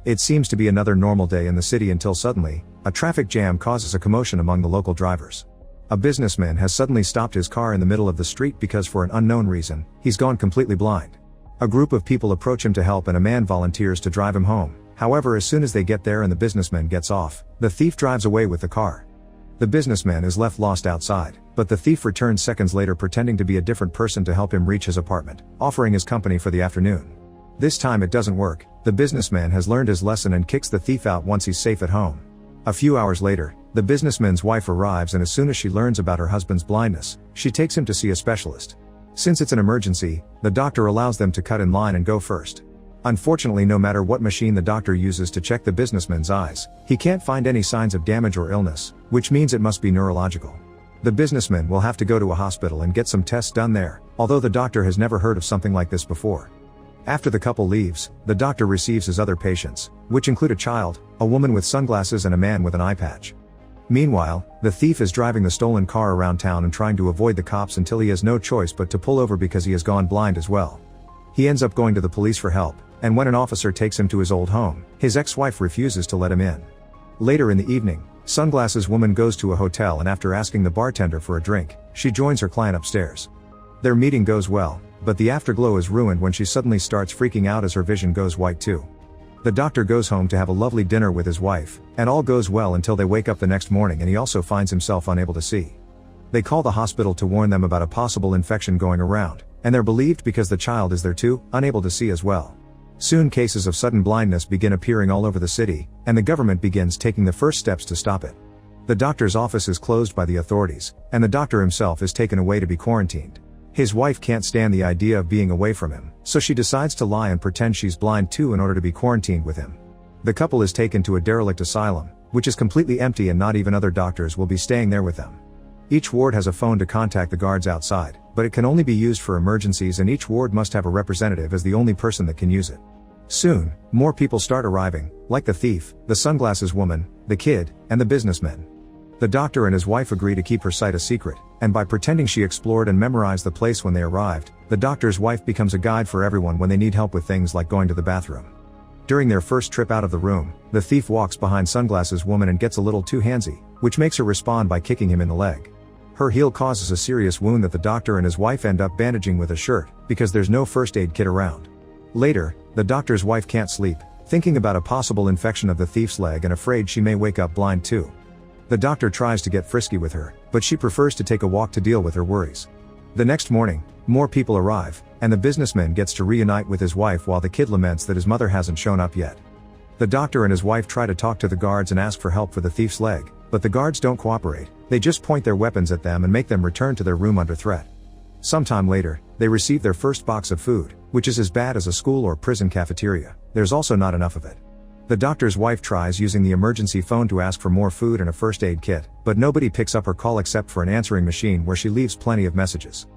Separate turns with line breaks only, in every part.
It seems to be another normal day in the city until suddenly, a traffic jam causes a commotion among the local drivers. A businessman has suddenly stopped his car in the middle of the street because for an unknown reason, he's gone completely blind. A group of people approach him to help and a man volunteers to drive him home. However, as soon as they get there and the businessman gets off, the thief drives away with the car. The businessman is left lost outside, but the thief returns seconds later pretending to be a different person to help him reach his apartment, offering his company for the afternoon. This time it doesn't work. The businessman has learned his lesson and kicks the thief out once he's safe at home. A few hours later, the businessman's wife arrives and as soon as she learns about her husband's blindness, she takes him to see a specialist. Since it's an emergency, the doctor allows them to cut in line and go first. Unfortunately, no matter what machine the doctor uses to check the businessman's eyes, he can't find any signs of damage or illness, which means it must be neurological. The businessman will have to go to a hospital and get some tests done there, although the doctor has never heard of something like this before. After the couple leaves, the doctor receives his other patients, which include a child, a woman with sunglasses and a man with an eye patch. Meanwhile, the thief is driving the stolen car around town and trying to avoid the cops until he has no choice but to pull over because he has gone blind as well. He ends up going to the police for help, and when an officer takes him to his old home, his ex-wife refuses to let him in. Later in the evening, Sunglasses Woman goes to a hotel and after asking the bartender for a drink, she joins her client upstairs. Their meeting goes well, but the afterglow is ruined when she suddenly starts freaking out as her vision goes white too. The doctor goes home to have a lovely dinner with his wife, and all goes well until they wake up the next morning and he also finds himself unable to see. They call the hospital to warn them about a possible infection going around, and they're believed because the child is there too, unable to see as well. Soon cases of sudden blindness begin appearing all over the city, and the government begins taking the first steps to stop it. The doctor's office is closed by the authorities, and the doctor himself is taken away to be quarantined. His wife can't stand the idea of being away from him, so she decides to lie and pretend she's blind too in order to be quarantined with him. The couple is taken to a derelict asylum, which is completely empty and not even other doctors will be staying there with them. Each ward has a phone to contact the guards outside, but it can only be used for emergencies and each ward must have a representative as the only person that can use it. Soon, more people start arriving, like the thief, the sunglasses woman, the kid, and the businessman. The doctor and his wife agree to keep her sight a secret, and by pretending she explored and memorized the place when they arrived, the doctor's wife becomes a guide for everyone when they need help with things like going to the bathroom. During their first trip out of the room, the thief walks behind Sunglasses Woman and gets a little too handsy, which makes her respond by kicking him in the leg. Her heel causes a serious wound that the doctor and his wife end up bandaging with a shirt, because there's no first aid kit around. Later, the doctor's wife can't sleep, thinking about a possible infection of the thief's leg and afraid she may wake up blind too. The doctor tries to get frisky with her, but she prefers to take a walk to deal with her worries. The next morning, more people arrive, and the businessman gets to reunite with his wife while the kid laments that his mother hasn't shown up yet. The doctor and his wife try to talk to the guards and ask for help for the thief's leg, but the guards don't cooperate, they just point their weapons at them and make them return to their room under threat. Sometime later, they receive their first box of food, which is as bad as a school or prison cafeteria. There's also not enough of it. The doctor's wife tries using the emergency phone to ask for more food and a first aid kit, but nobody picks up her call except for an answering machine where she leaves plenty of messages.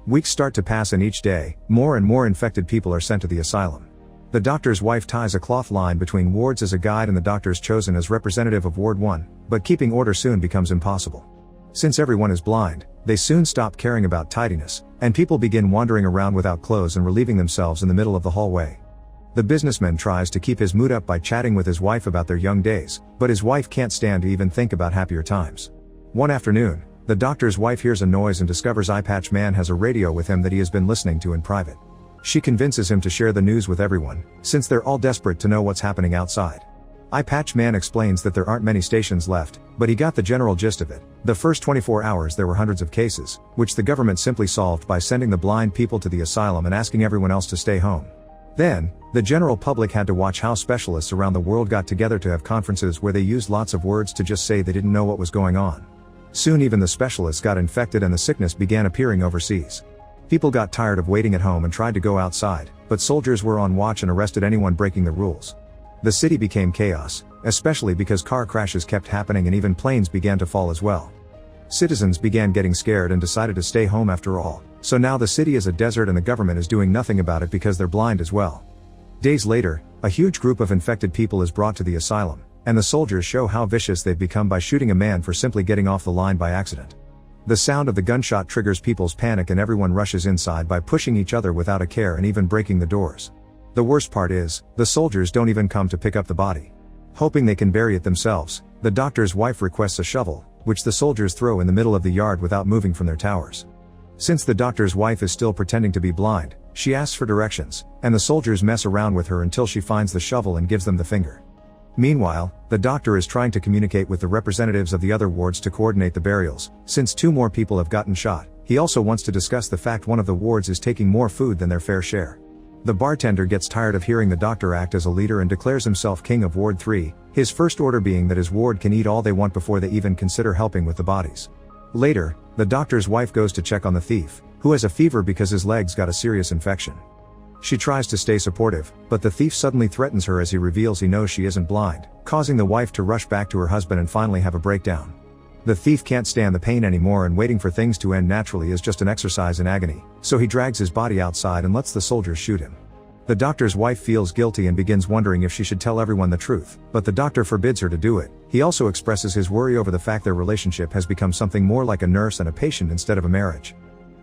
Weeks start to pass and each day, more and more infected people are sent to the asylum. The doctor's wife ties a cloth line between wards as a guide and the doctor's chosen as representative of Ward 1, but keeping order soon becomes impossible. Since everyone is blind, they soon stop caring about tidiness, and people begin wandering around without clothes and relieving themselves in the middle of the hallway. The businessman tries to keep his mood up by chatting with his wife about their young days, but his wife can't stand to even think about happier times. One afternoon, the doctor's wife hears a noise and discovers Eye Patch Man has a radio with him that he has been listening to in private. She convinces him to share the news with everyone, since they're all desperate to know what's happening outside. Eye Patch Man explains that there aren't many stations left, but he got the general gist of it. The first 24 hours there were hundreds of cases, which the government simply solved by sending the blind people to the asylum and asking everyone else to stay home. Then, the general public had to watch how specialists around the world got together to have conferences where they used lots of words to just say they didn't know what was going on. Soon even the specialists got infected and the sickness began appearing overseas. People got tired of waiting at home and tried to go outside, but soldiers were on watch and arrested anyone breaking the rules. The city became chaos, especially because car crashes kept happening and even planes began to fall as well. Citizens began getting scared and decided to stay home after all, so now the city is a desert and the government is doing nothing about it because they're blind as well. Days later, a huge group of infected people is brought to the asylum, and the soldiers show how vicious they've become by shooting a man for simply getting off the line by accident. The sound of the gunshot triggers people's panic and everyone rushes inside by pushing each other without a care and even breaking the doors. The worst part is, the soldiers don't even come to pick up the body. Hoping they can bury it themselves, the doctor's wife requests a shovel, which the soldiers throw in the middle of the yard without moving from their towers. Since the doctor's wife is still pretending to be blind, she asks for directions, and the soldiers mess around with her until she finds the shovel and gives them the finger. Meanwhile, the doctor is trying to communicate with the representatives of the other wards to coordinate the burials, since 2 more people have gotten shot. He also wants to discuss the fact one of the wards is taking more food than their fair share. The bartender gets tired of hearing the doctor act as a leader and declares himself king of Ward 3, his first order being that his ward can eat all they want before they even consider helping with the bodies. Later, the doctor's wife goes to check on the thief, who has a fever because his legs got a serious infection. She tries to stay supportive, but the thief suddenly threatens her as he reveals he knows she isn't blind, causing the wife to rush back to her husband and finally have a breakdown. The thief can't stand the pain anymore and waiting for things to end naturally is just an exercise in agony, so he drags his body outside and lets the soldiers shoot him. The doctor's wife feels guilty and begins wondering if she should tell everyone the truth, but the doctor forbids her to do it. He also expresses his worry over the fact their relationship has become something more like a nurse and a patient instead of a marriage.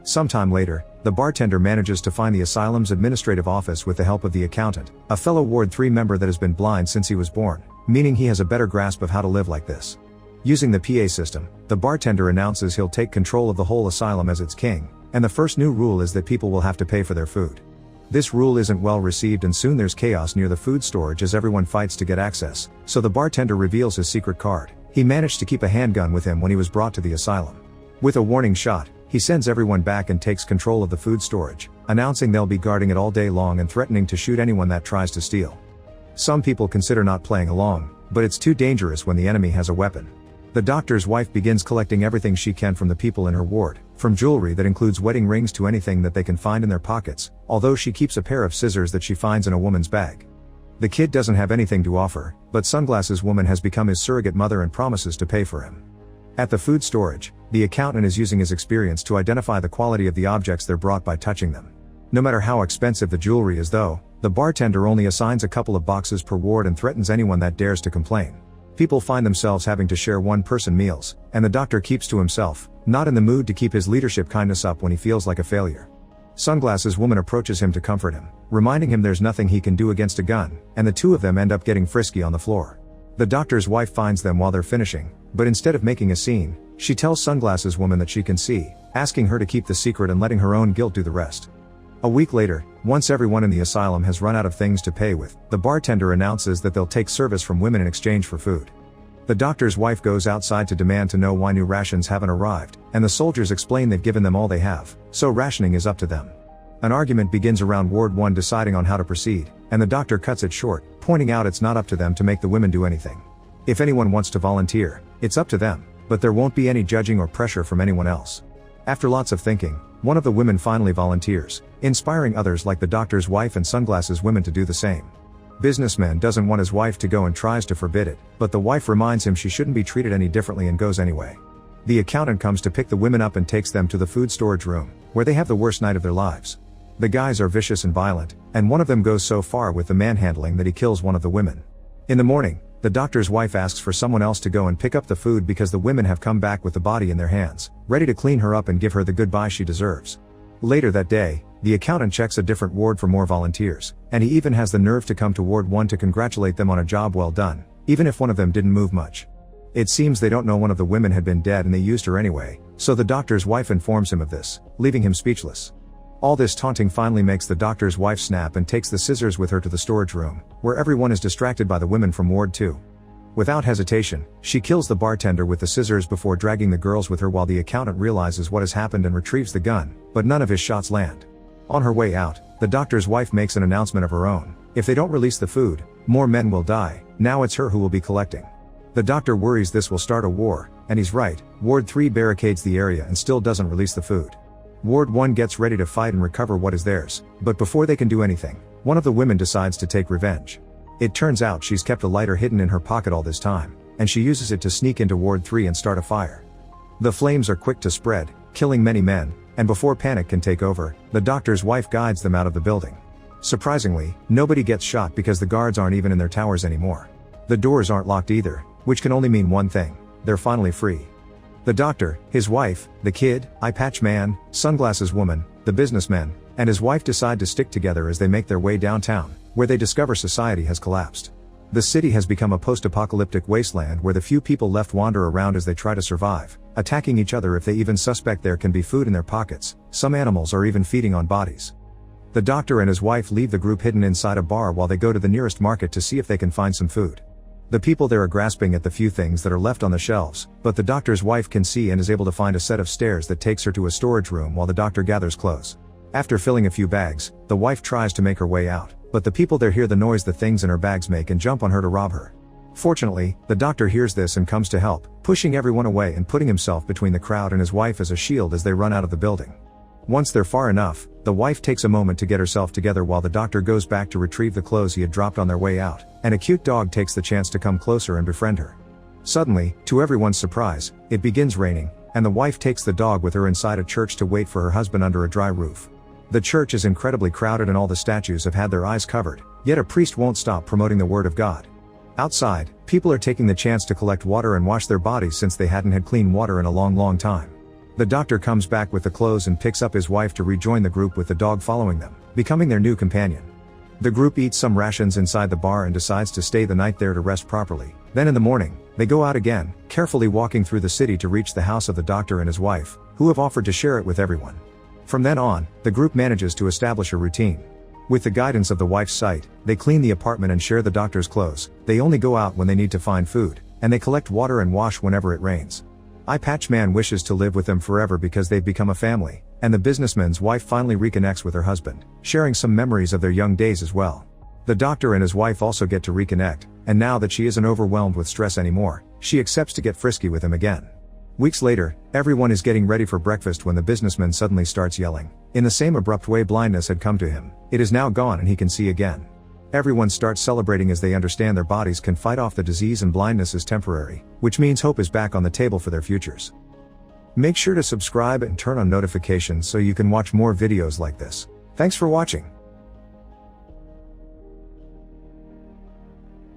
Sometime later, the bartender manages to find the asylum's administrative office with the help of the accountant, a fellow Ward 3 member that has been blind since he was born, meaning he has a better grasp of how to live like this. Using the PA system, the bartender announces he'll take control of the whole asylum as its king, and the first new rule is that people will have to pay for their food. This rule isn't well received and soon there's chaos near the food storage as everyone fights to get access, so the bartender reveals his secret card. He managed to keep a handgun with him when he was brought to the asylum. With a warning shot, he sends everyone back and takes control of the food storage, announcing they'll be guarding it all day long and threatening to shoot anyone that tries to steal. Some people consider not playing along, but it's too dangerous when the enemy has a weapon. The doctor's wife begins collecting everything she can from the people in her ward, from jewelry that includes wedding rings to anything that they can find in their pockets, although she keeps a pair of scissors that she finds in a woman's bag. The kid doesn't have anything to offer, but Sunglasses Woman has become his surrogate mother and promises to pay for him. At the food storage, the accountant is using his experience to identify the quality of the objects they're brought by touching them. No matter how expensive the jewelry is though, the bartender only assigns a couple of boxes per ward and threatens anyone that dares to complain. People find themselves having to share one-person meals, and the doctor keeps to himself, not in the mood to keep his leadership kindness up when he feels like a failure. Sunglasses Woman approaches him to comfort him, reminding him there's nothing he can do against a gun, and the 2 of them end up getting frisky on the floor. The doctor's wife finds them while they're finishing, but instead of making a scene, she tells Sunglasses Woman that she can see, asking her to keep the secret and letting her own guilt do the rest. A week later, once everyone in the asylum has run out of things to pay with, the bartender announces that they'll take service from women in exchange for food. The doctor's wife goes outside to demand to know why new rations haven't arrived, and the soldiers explain they've given them all they have, so rationing is up to them. An argument begins around Ward 1 deciding on how to proceed, and the doctor cuts it short, pointing out it's not up to them to make the women do anything. If anyone wants to volunteer, it's up to them, but there won't be any judging or pressure from anyone else. After lots of thinking, one of the women finally volunteers, inspiring others like the doctor's wife and Sunglasses Women to do the same. Businessman doesn't want his wife to go and tries to forbid it, but the wife reminds him she shouldn't be treated any differently and goes anyway. The accountant comes to pick the women up and takes them to the food storage room, where they have the worst night of their lives. The guys are vicious and violent, and one of them goes so far with the manhandling that he kills one of the women. In the morning, the doctor's wife asks for someone else to go and pick up the food because the women have come back with the body in their hands, ready to clean her up and give her the goodbye she deserves. Later that day, the accountant checks a different ward for more volunteers, and he even has the nerve to come to Ward 1 to congratulate them on a job well done, even if one of them didn't move much. It seems they don't know one of the women had been dead and they used her anyway, so the doctor's wife informs him of this, leaving him speechless. All this taunting finally makes the doctor's wife snap and takes the scissors with her to the storage room, where everyone is distracted by the women from Ward 2. Without hesitation, she kills the bartender with the scissors before dragging the girls with her while the accountant realizes what has happened and retrieves the gun, but none of his shots land. On her way out, the doctor's wife makes an announcement of her own. If they don't release the food, more men will die. Now it's her who will be collecting. The doctor worries this will start a war, and he's right. Ward 3 barricades the area and still doesn't release the food. Ward 1 gets ready to fight and recover what is theirs, but before they can do anything, one of the women decides to take revenge. It turns out she's kept a lighter hidden in her pocket all this time, and she uses it to sneak into Ward 3 and start a fire. The flames are quick to spread, killing many men, and before panic can take over, the doctor's wife guides them out of the building. Surprisingly, nobody gets shot because the guards aren't even in their towers anymore. The doors aren't locked either, which can only mean one thing: they're finally free. The doctor, his wife, the kid, eye patch man, sunglasses woman, the businessman, and his wife decide to stick together as they make their way downtown, where they discover society has collapsed. The city has become a post-apocalyptic wasteland where the few people left wander around as they try to survive, attacking each other if they even suspect there can be food in their pockets. Some animals are even feeding on bodies. The doctor and his wife leave the group hidden inside a bar while they go to the nearest market to see if they can find some food. The people there are grasping at the few things that are left on the shelves, but the doctor's wife can see and is able to find a set of stairs that takes her to a storage room while the doctor gathers clothes. After filling a few bags, the wife tries to make her way out, but the people there hear the noise the things in her bags make and jump on her to rob her. Fortunately, the doctor hears this and comes to help, pushing everyone away and putting himself between the crowd and his wife as a shield as they run out of the building. Once they're far enough, the wife takes a moment to get herself together while the doctor goes back to retrieve the clothes he had dropped on their way out, and a cute dog takes the chance to come closer and befriend her. Suddenly, to everyone's surprise, it begins raining, and the wife takes the dog with her inside a church to wait for her husband under a dry roof. The church is incredibly crowded and all the statues have had their eyes covered, yet a priest won't stop promoting the word of God. Outside, people are taking the chance to collect water and wash their bodies since they hadn't had clean water in a long time. The doctor comes back with the clothes and picks up his wife to rejoin the group with the dog following them, becoming their new companion. The group eats some rations inside the bar and decides to stay the night there to rest properly. Then in the morning, they go out again, carefully walking through the city to reach the house of the doctor and his wife, who have offered to share it with everyone. From then on, the group manages to establish a routine. With the guidance of the wife's sight, they clean the apartment and share the doctor's clothes. They only go out when they need to find food, and they collect water and wash whenever it rains. Eye Patch Man wishes to live with them forever because they've become a family, and the businessman's wife finally reconnects with her husband, sharing some memories of their young days as well. The doctor and his wife also get to reconnect, and now that she isn't overwhelmed with stress anymore, she accepts to get frisky with him again. Weeks later, everyone is getting ready for breakfast when the businessman suddenly starts yelling. In the same abrupt way blindness had come to him, it is now gone and he can see again. Everyone starts celebrating as they understand their bodies can fight off the disease and blindness is temporary, which means hope is back on the table for their futures. Make sure to subscribe and turn on notifications so you can watch more videos like this. Thanks for watching.